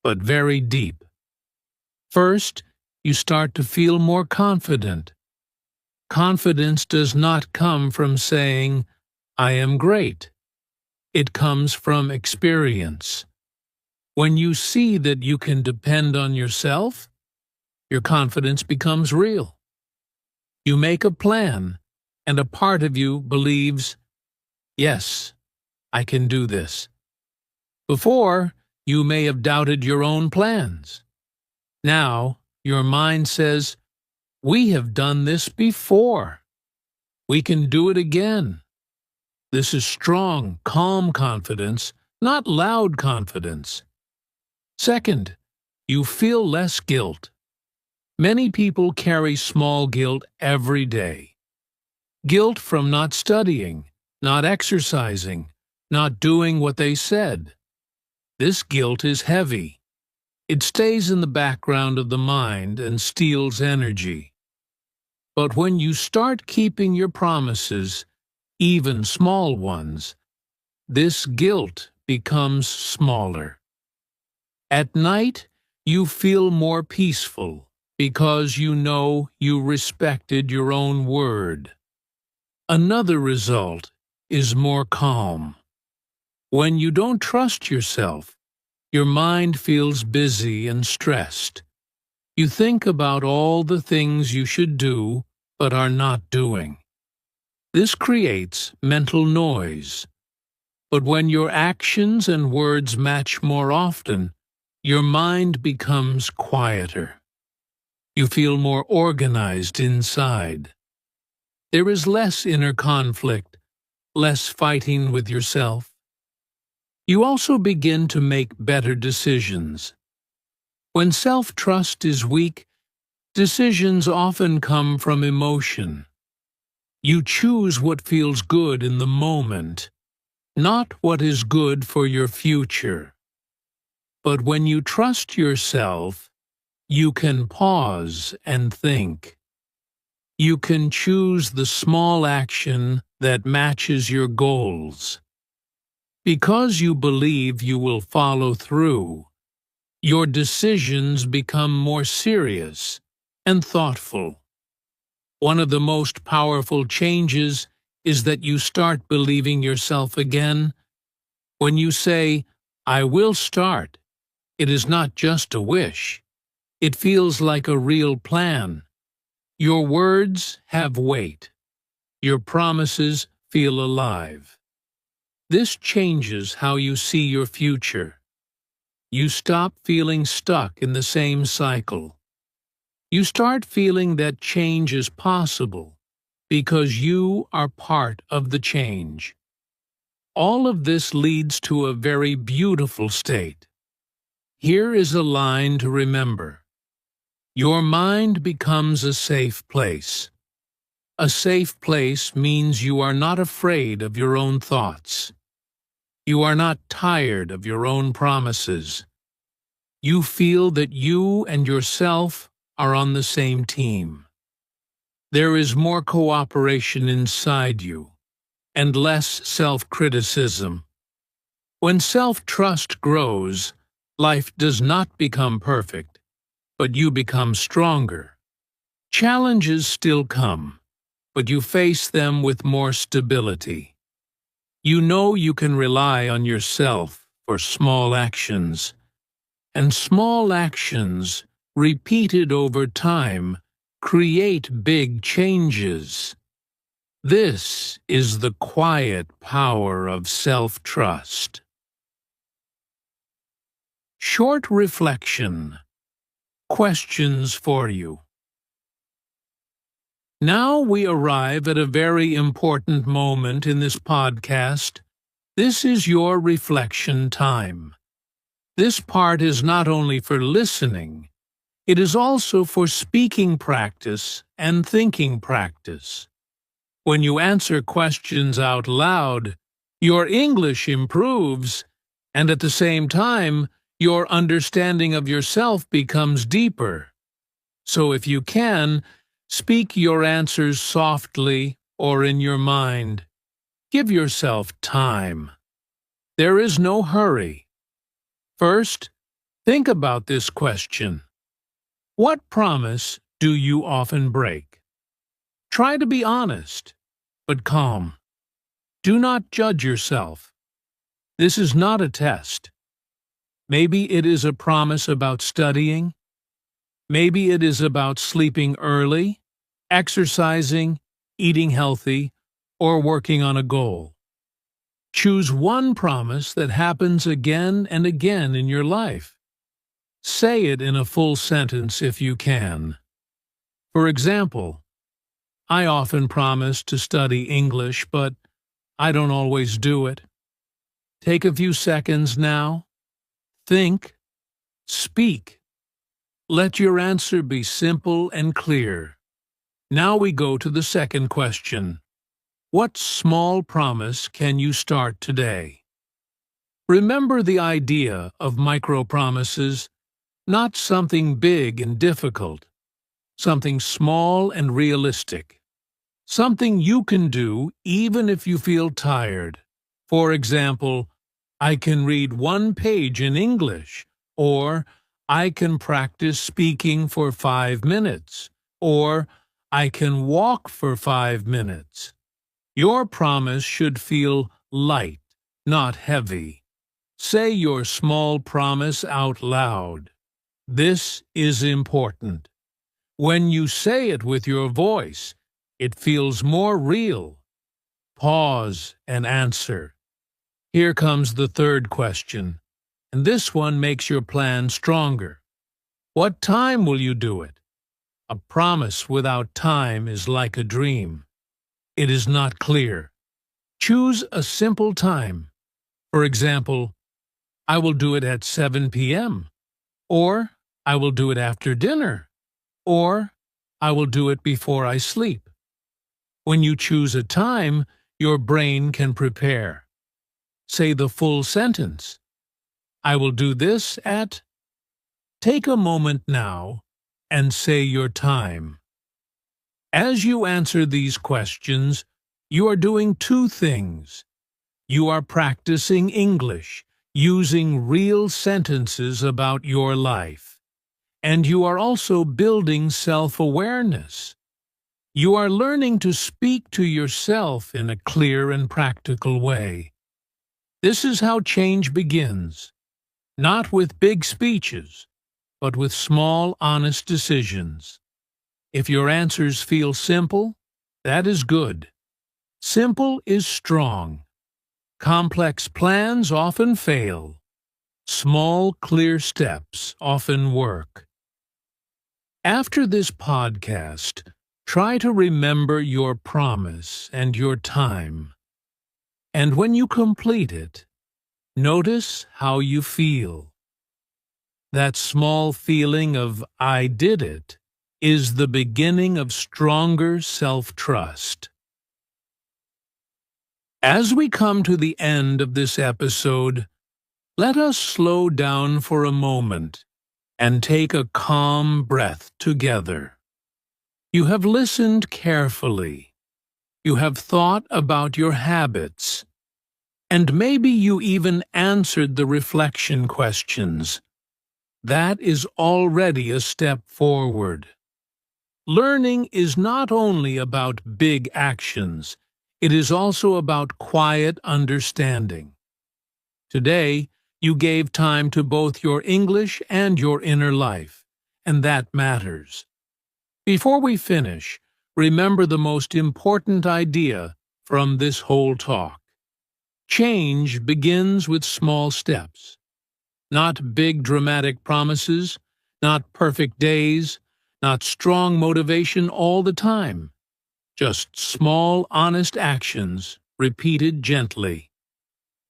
but very deep. First, you start to feel more confident. Confidence does not come from saying, "I am great." It comes from experience. When you see that you can depend on yourself, your confidence becomes real. You make a plan, and a part of you believes, "Yes, I can do this." Before, you may have doubted your own plans. Now, your mind says, "We have done this before. We can do it again." This is strong, calm confidence, not loud confidence. Second, you feel less guilt. Many people carry small guilt every day. Guilt from not studying, not exercising, not doing what they said. This guilt is heavy. It stays in the background of the mind and steals energy. But when you start keeping your promises, even small ones, this guilt becomes smaller. At night, you feel more peaceful because you know you respected your own word. Another result is more calm. When you don't trust yourself, your mind feels busy and stressed. You think about all the things you should do but are not doing. This creates mental noise. But when your actions and words match more often, your mind becomes quieter. You feel more organized inside. There is less inner conflict, less fighting with yourself. You also begin to make better decisions. When self-trust is weak, decisions often come from emotion. You choose what feels good in the moment, not what is good for your future. But when you trust yourself, you can pause and think. You can choose the small action that matches your goals. Because you believe you will follow through, your decisions become more serious and thoughtful. One of the most powerful changes is that you start believing yourself again. When you say, "I will start," it is not just a wish. It feels like a real plan. Your words have weight. Your promises feel alive. This changes how you see your future. You stop feeling stuck in the same cycle. You start feeling that change is possible because you are part of the change. All of this leads to a very beautiful state. Here is a line to remember. Your mind becomes a safe place. A safe place means you are not afraid of your own thoughts. You are not tired of your own promises. You feel that you and yourself are on the same team. There is more cooperation inside you, and less self-criticism. When self-trust grows, life does not become perfect, but you become stronger. Challenges still come, but you face them with more stability. You know you can rely on yourself for small actions, and small actions, repeated over time, create big changes. This is the quiet power of self-trust. Short reflection. Questions for you. Now we arrive at a very important moment in this podcast. This is your reflection time. This part is not only for listening, it is also for speaking practice and thinking practice. When you answer questions out loud, your English improves, and at the same time, your understanding of yourself becomes deeper. So if you can, speak your answers softly or in your mind. Give yourself time. There is no hurry. First, Think about this question. What promise do you often break? Try to be honest, but calm. Do not judge yourself. This is not a test. Maybe it is a promise about studying. Maybe it is about sleeping early, exercising, eating healthy, or working on a goal. Choose one promise that happens again and again in your life. Say it in a full sentence if you can. For example, I often promise to study English, but I don't always do it. Take a few seconds now. Think. Speak. Let your answer be simple and clear. Now we go to the second question. What small promise can you start today? Remember the idea of micro-promises, not something big and difficult, something small and realistic, something you can do even if you feel tired. For example, I can read 1 page in English, or I can practice speaking for 5 minutes, or I can walk for 5 minutes. Your promise should feel light, not heavy. Say your small promise out loud. This is important. When you say it with your voice, it feels more real. Pause and answer. Here comes the third question, and this one makes your plan stronger. What time will you do it? A promise without time is like a dream. It is not clear. Choose a simple time. For example, I will do it at 7 p.m. Or I will do it after dinner. Or I will do it before I sleep. When you choose a time, your brain can prepare. Say the full sentence. I will do this at... Take a moment now and say your time. As you answer these questions, you are doing 2 things. You are practicing English, using real sentences about your life. And you are also building self-awareness. You are learning to speak to yourself in a clear and practical way. This is how change begins, not with big speeches, but with small, honest decisions. If your answers feel simple, that is good. Simple is strong. Complex plans often fail. Small, clear steps often work. After this podcast, try to remember your promise and your time. And when you complete it, notice how you feel. That small feeling of "I did it" is the beginning of stronger self-trust. As we come to the end of this episode, let us slow down for a moment and take a calm breath together. You have listened carefully. You have thought about your habits. And maybe you even answered the reflection questions. That is already a step forward. Learning is not only about big actions, it is also about quiet understanding. Today, you gave time to both your English and your inner life, and that matters. Before we finish, remember the most important idea from this whole talk. Change begins with small steps. Not big dramatic promises, not perfect days, not strong motivation all the time. Just small, honest actions, repeated gently.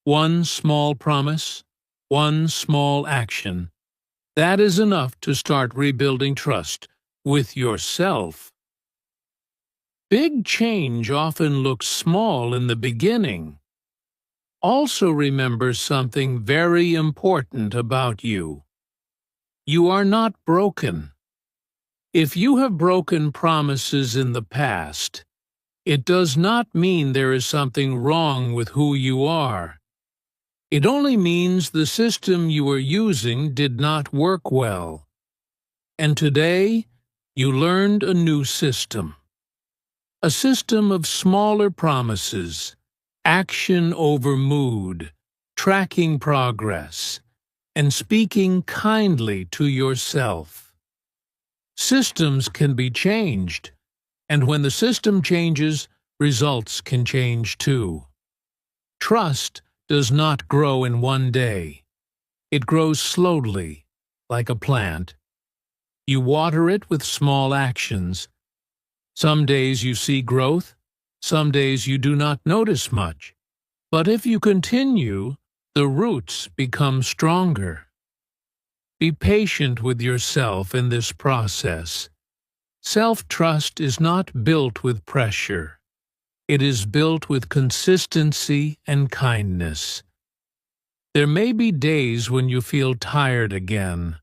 One small promise, one small action. That is enough to start rebuilding trust with yourself. Big change often looks small in the beginning. Also remember something very important about you. You are not broken. If you have broken promises in the past, it does not mean there is something wrong with who you are. It only means the system you were using did not work well. And today, you learned a new system. A system of smaller promises, action over mood, tracking progress, and speaking kindly to yourself. Systems can be changed, and when the system changes, results can change too. Trust does not grow in one day. It grows slowly, like a plant. You water it with small actions. Some days you see growth, some days you do not notice much. But if you continue, the roots become stronger. Be patient with yourself in this process. Self-trust is not built with pressure. It is built with consistency and kindness. There may be days when you feel tired again,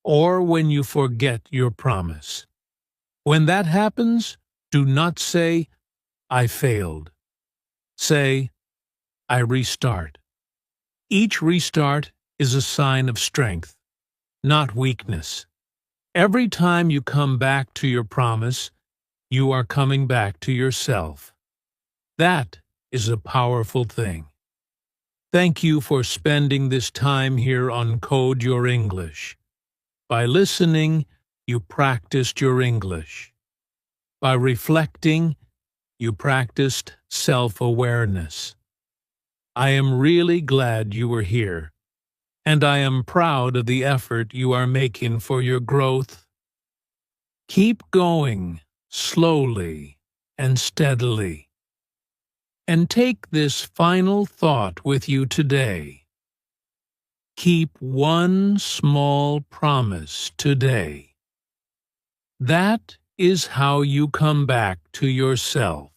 or when you forget your promise. When that happens, do not say, "I failed." Say, "I restart." Each restart is a sign of strength, not weakness. Every time you come back to your promise, you are coming back to yourself. That is a powerful thing. Thank you for spending this time here on Code Your English. By listening, you practiced your English. By reflecting, you practiced self-awareness. I am really glad you were here, and I am proud of the effort you are making for your growth. Keep going, slowly and steadily. And take this final thought with you today. Keep one small promise today. That is how you come back to yourself.